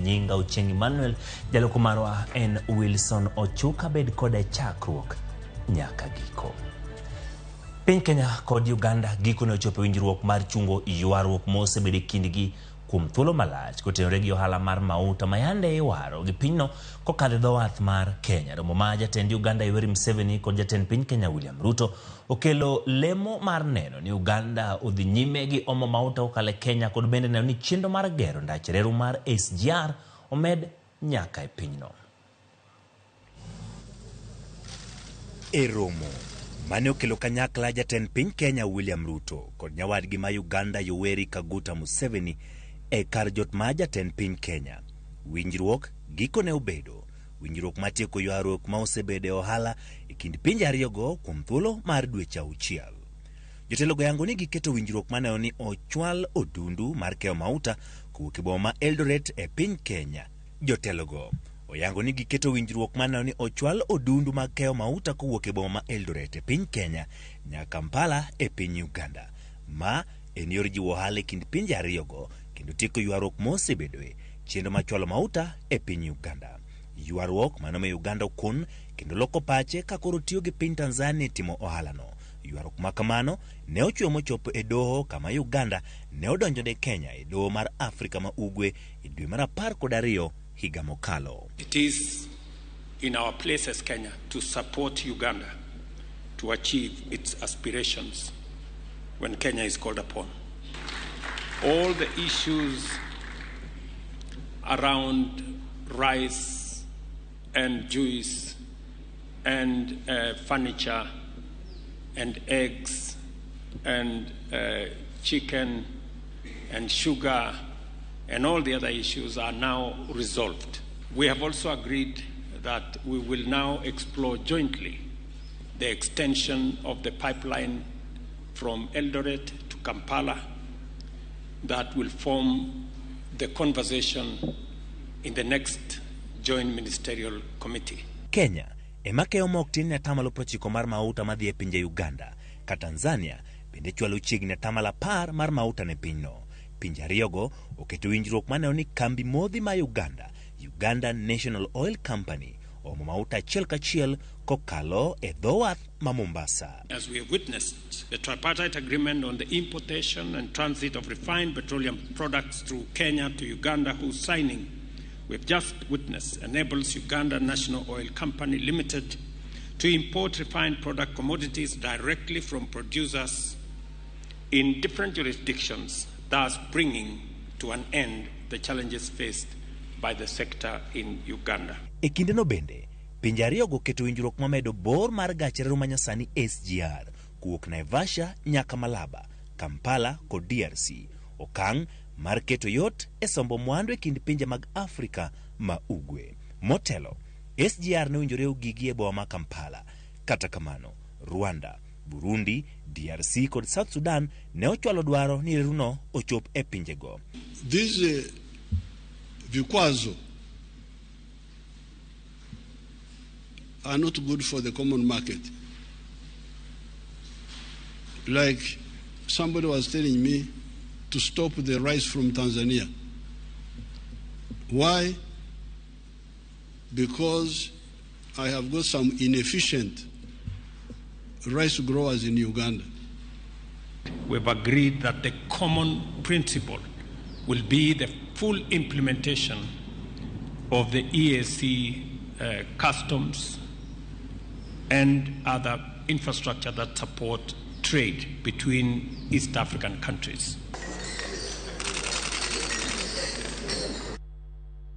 Nyinga Uchengi Manuel, jaloko marwa en Wilson Ochuka bed koda chakruok nyaka giko. Piny Kenya kod Uganda gikone ochopo winjruok mar chungo ywaruok mosebede kindgi kuom thuolo malach kotenore gi ohala mar mauta mayande iwaro gi pinyno kokadho dho wath mar Kenya. Romo ma jatend Uganda Yoweri Museveni kod jatend piny Kenya William Ruto okelo lemo mar neno ni Uganda odhi nyime gi omo mauta okale Kenya kod bende neno ni chenro mar gero ndach reru mar SGR omed nyaka e pinyno. E romo mane okelo kanyakla jatend piny Kenya William Ruto kod nyawadgi ma Uganda Yoweri Kaguta Museveni e kar jot ma jatend piny Kenya, winjruok gikone obedo winjruok matieko ywaruok ma osebede ohala e kind pinje ariyogo kuom thuolo mar dweche 6. Jotelogo yango ni giketo winjruok maneno ni ochwal odundu mar keyo mauta kowuok e boma ma Eldoret e piny Kenya. Jotelogo oyango ni giketo winjruok maneno ni ochwal odundu mag keyo mauta kowuok e boma ma Eldoret e piny Kenya nyaka Kampala e piny Uganda. Ma en yor jiwo ohala e kind pinje ariyogo kendo tieko ywaruok mosebedoe chenro machwalo mauta e piny Uganda. Ywaruok manomiyo Uganda okun kendo loko pache ka koro tiyo gi piny Tanzania timo ohalano. Ywaruok ma kamano ne ochwe mochopo e doho kama Uganda ne odonjone Kenya e doho mar Afrika ma Ugwe e dwe mar 12 higa mokalo. It is in our place as Kenya to support Uganda to achieve its aspirations when Kenya is called upon. All the issues around rice and juice and furniture and eggs and chicken and sugar and all the other issues are now resolved. We have also agreed that we will now explore jointly the extension of the pipeline from Eldoret to Kampala that will form the conversation in the next joint ministerial committee. Kenya ema keyo moktin ne atamalo 90 mar mauta madhi e pinje Uganda ka Tanzania bende chwalo chiegni atamalo 10 mar mauta ne pinyno. Pinje ariyogo oketo winjruok maneno ni kambi modhi ma Uganda National Oil Company omo mauta achiel kachiel kokalo e dho wath ma Mombasa. As we have witnessed, the tripartite agreement on the importation and transit of refined petroleum products through Kenya to Uganda, whose signing we've just witnessed, enables Uganda National Oil Company Limited to import refined product commodities directly from producers in different jurisdictions, thus bringing to an end the challenges faced by the sector in Uganda. E kindeno bende, pinje ariyogo keto winjruok mamedo bor mar gach reru manyasani SGR kuwuok Naivasha nyaka Malaba, Kampala kod DRC. Okang' mar keto yot e sombo mwandu e kind pinje mag Afrika ma Ugwe. Motelo, SGR ne winjore ogigi e boma ma Kampala. Kata kamano, Rwanda, Burundi, DRC kod South Sudan ne ochwalo dwaro ni reruno ochop e pinjego. These vikwazo are not good for the common market. Like somebody was telling me to stop the rice from Tanzania. Why? Because I have got some inefficient rice growers in Uganda. We've agreed that the common principle will be the full implementation of the EAC customs and other infrastructure that support trade between East African countries.